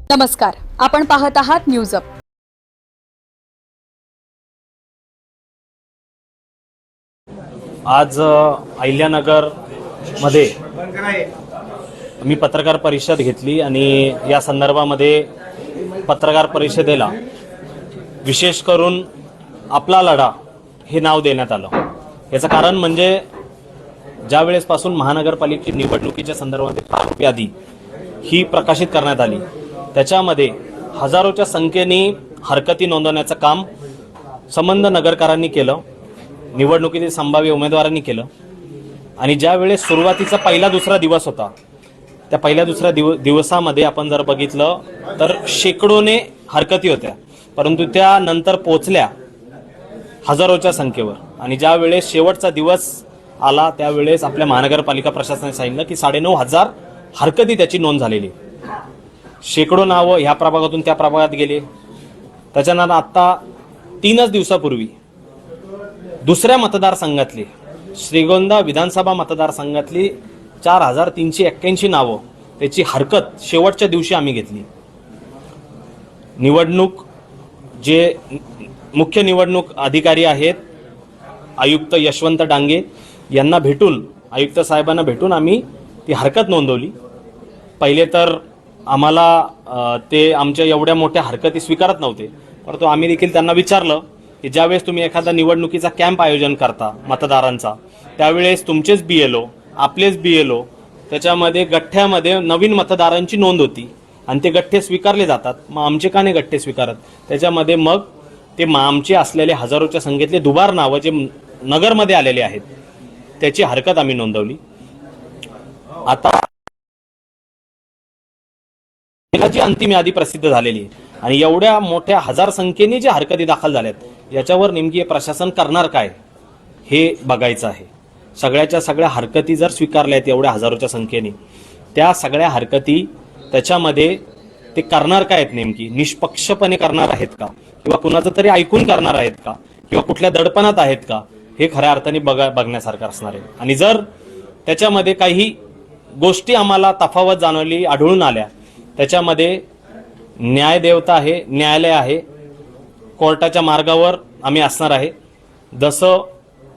नमस्कार, आपण पाहत आहात न्यूज अप। आज अहिल्यानगर मध्ये मी पत्रकार परिषद घेतली आणि या संदर्भामध्ये पत्रकार परिषदेला विशेष करून आपला लढा हे नाव देण्यात आलं। याचं कारण म्हणजे ज्या वेळेसपासून महानगरपालिकेची निवडणुकीच्या संदर्भात यादी ही प्रकाशित करण्यात आली, त्याच्यामध्ये हजारोच्या संख्येने हरकती नोंदवण्याचं काम संबंध नगरकरांनी केलं, निवडणुकीतील संभाव्य उमेदवारांनी केलं। आणि ज्या वेळेस सुरुवातीचा पहिला दुसरा दिवस होता, त्या पहिल्या दुसऱ्या दिवसामध्ये आपण जर बघितलं तर शेकडोने हरकती होत्या, परंतु त्या नंतर पोहोचल्या हजारोच्या संख्येवर। आणि ज्या वेळेस शेवटचा दिवस आला त्यावेळेस आपल्या महानगरपालिका प्रशासनाने सांगितलं की 9,500 हरकती त्याची नोंद झालेली। शेकडो नावं ह्या प्रभागातून त्या प्रभागात गेले। त्याच्यानंतर आता 3च दिवसापूर्वी दुसऱ्या मतदारसंघातली श्रीगोंदा विधानसभा मतदारसंघातली 4,381 नावं त्याची हरकत शेवटच्या दिवशी आम्ही घेतली। निवडणूक जे मुख्य निवडणूक अधिकारी आहेत आयुक्त यशवंत डांगे यांना भेटून, आयुक्त साहेबांना भेटून आम्ही ती हरकत नोंदवली। पहिले तर आम्हाला ते आमच्या एवढ्या मोठ्या हरकती स्वीकारत नव्हते, परंतु आम्ही देखील त्यांना विचारलं की ज्यावेळेस तुम्ही एखादा निवडणुकीचा कॅम्प आयोजन करता मतदारांचा, त्यावेळेस तुमचेच BLO आपलेच BLO त्याच्यामध्ये गठ्ठ्यामध्ये नवीन मतदारांची नोंद होती आणि ते गठ्ठे स्वीकारले जातात, मग आमचे का नाही गठ्ठे स्वीकारत? त्याच्यामध्ये मग ते आमचे असलेले हजारोच्या संख्येतले दुबार नावं जे नगरमध्ये आलेले आहेत त्याची हरकत आम्ही नोंदवली। आता जी अंतिम यादी प्रसिद्ध झालेली आहे आणि एवढ्या मोठ्या हजार संख्येने ज्या हरकती दाखल झाल्यात याच्यावर नेमकी प्रशासन करणार काय हे बघायचं आहे। सगळ्याच्या सगळ्या हरकती जर स्वीकारल्यात एवढ्या हजारोच्या संख्येने, त्या सगळ्या हरकती त्याच्यामध्ये ते करणार काय आहेत? नेमकी निष्पक्षपणे करणार आहेत का, किंवा कुणाचं तरी ऐकून करणार आहेत का, किंवा कुठल्या दडपणात आहेत का, हे खऱ्या अर्थाने बघण्यासारखं असणार आहे। आणि जर त्याच्यामध्ये काही गोष्टी आम्हाला तफावत जाणवली, आढळून आल्या, त्याच्यामध्ये न्यायदेवता आहे, न्यायालय आहे, कोर्टाच्या मार्गावर आम्ही असणार आहे। जसं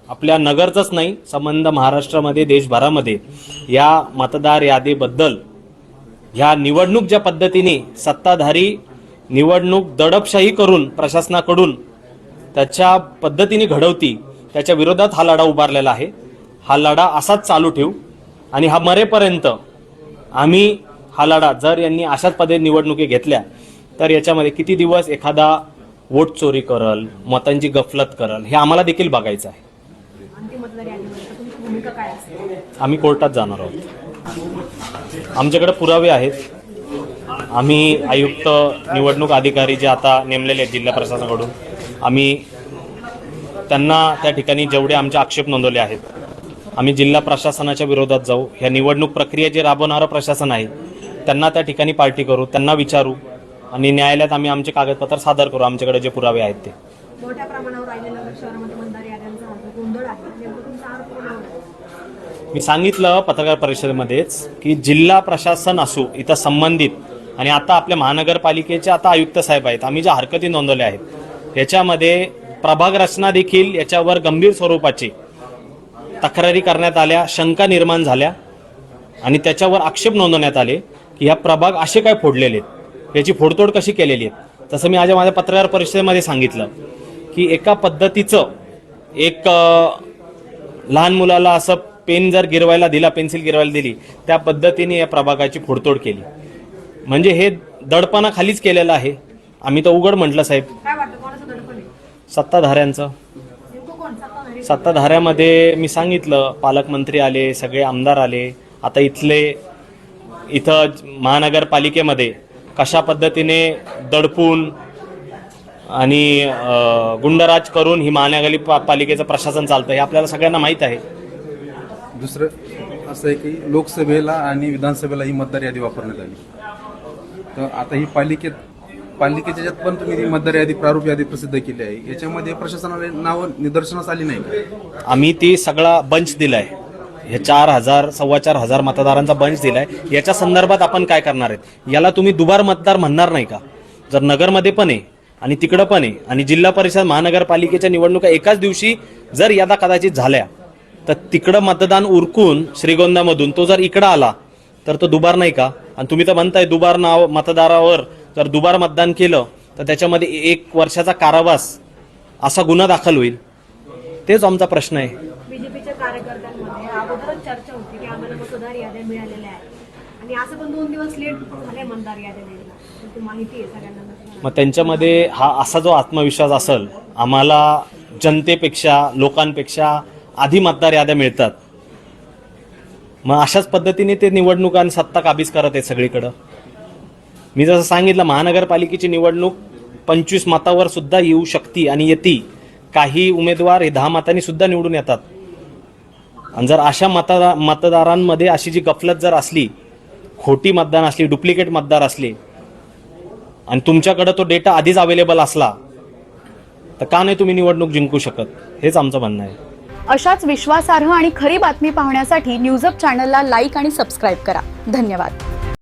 आपल्या नगरचंच नाही, संबंध महाराष्ट्रामध्ये देशभरामध्ये या मतदार यादीबद्दल ह्या निवडणूक ज्या पद्धतीने सत्ताधारी निवडणूक दडपशाही करून प्रशासनाकडून त्याच्या पद्धतीने घडवती, त्याच्या विरोधात हा लढा उभारलेला आहे। हा लढा असाच चालू ठेवू आणि हा मरेपर्यंत आम्ही हा लढा, जर यांनी अशाच पद्धतीने निवडणुकी घेतल्या तर याच्यामध्ये किती दिवस एखादा वोट चोरी करल, मतांची गफलत करल, हे आम्हाला देखील बघायचं आहे। आम्ही कोर्टात जाणार आहोत, आमच्याकडे पुरावे आहेत। आम्ही आयुक्त निवडणूक अधिकारी जे आता नेमलेले आहेत जिल्हा प्रशासनाकडून, आम्ही त्यांना त्या ठिकाणी जेवढे आमचे आक्षेप नोंदवले आहेत आम्ही जिल्हा प्रशासनाच्या विरोधात जाऊ। ह्या निवडणूक प्रक्रिया जे राबवणारं प्रशासन आहे त्यांना त्या ठिकाणी पार्टी करू, त्यांना विचारू आणि न्यायालयात आम्ही आमचे कागदपत्र सादर करू, आमच्याकडे जे पुरावे आहेत ते। मोठ्या प्रमाणावर अहिल्यानगर शहरामध्ये मतदार याद्यांचा गोंधळ आहे, नेमकं तुमचा आरोप कोणावर? मी सांगितलं पत्रकार परिषदेमध्येच की जिल्हा प्रशासन असो इथं संबंधित, आणि आता आपल्या महानगरपालिकेचे आता आयुक्त साहेब आहेत, आम्ही ज्या हरकती नोंदवल्या आहेत याच्यामध्ये प्रभाग रचना देखील याच्यावर गंभीर स्वरूपाची तक्रारी करण्यात आल्या, शंका निर्माण झाल्या आणि त्याच्यावर आक्षेप नोंदवण्यात आले की ह्या प्रभाग असे काय फोडलेले आहेत, याची फोडतोड कशी केलेली आहे। तसं मी माझ्या पत्रकार परिषदेमध्ये सांगितलं की एका पद्धतीचं एक लहान मुलाला असं पेन जर गिरवायला दिला, पेन्सिल गिरवायला दिली, त्या पद्धतीने या प्रभागाची फोडतोड केली, म्हणजे हे दडपणाखालीच केलेलं आहे। आम्ही तर उघड म्हटलं साहेब, काय वाटतं कोणाचं दडपण आहे? सत्ताधाऱ्यांचं। नेमकं कोण सत्ताधारी? सत्ताधाऱ्यामध्ये मी सांगितलं पालकमंत्री आले, सगळे आमदार आले, आता इथं महानगरपालिकेमध्ये कशा पद्धतीने दडपून आणि गुंडराज करून ही महानगरपालिकेचं प्रशासन चालतं हे आपल्याला सगळ्यांना माहीत आहे। दुसरं असं आहे की लोकसभेला आणि विधानसभेला ही मतदार यादी वापरण्यात आली, तर आता ही पालिकेच्या ज्यात पण तुम्ही मतदार यादी, प्रारूप यादी प्रसिद्ध केली आहे, याच्यामध्ये प्रशासनाला नाव निदर्शनास आली नाही? आम्ही ती सगळा बंच दिलाय, हे 4,000 4,500 मतदारांचा बंच दिलाय, याच्या संदर्भात आपण काय करणार आहेत? याला तुम्ही दुबार मतदार म्हणणार नाही का? जर नगरमध्ये पण आहे आणि तिकडं पण आहे आणि जिल्हा परिषद महानगरपालिकेच्या निवडणुका एकाच दिवशी जर यदा कदाचित झाल्या तर तिकडं मतदान उरकून श्रीगोंद्यामधून तो जर इकडं आला तर तो दुबार नाही का? आणि तुम्ही तर म्हणताय दुबार नाव मतदारावर जर दुबार मतदान केलं तर त्याच्यामध्ये 1 वर्षाचा कारावास असा गुन्हा दाखल होईल. तेच आमचा प्रश्न आहे. बीजेपीच्या कार्यकर्त्यांमध्ये अगोदरच चर्चा होती की आम्हाला मतदार याद्या मिळालेल्या आहेत आणि असं पण 2 दिवस लेट झाले मतदार याद्या द्यायला, ती माहिती आहे सगळ्यांना. मग त्यांच्यामध्ये हा असा जो आत्मविश्वास असेल, आम्हाला जनतेपेक्षा लोकांपेक्षा आधी मतदार याद्या मिळतात, मग अशाच पद्धतीने ते निवडणूक आणि सत्ता काबीज करत आहेत सगळीकडं. मी जसं सांगितलं, महानगरपालिकेची निवडणूक 25 मतावर सुद्धा येऊ शकते आणि येते. काही उमेदवार हे 10 मतांनी सुद्धा निवडून येतात. आणि जर अशा मतदारांमध्ये अशी जी गफलत जर असली, खोटी मतदान असली, डुप्लिकेट मतदार असले आणि तुमच्याकडे तो डेटा आधीच अवेलेबल असला तर का नाही तुम्ही निवडणूक जिंकू शकत? हेच आमचं म्हणणं आहे. अशाच विश्वासार्ह आणि खरी बातमी पाहण्यासाठी न्यूज अप चॅनलला लाईक आणि सबस्क्राईब करा. धन्यवाद.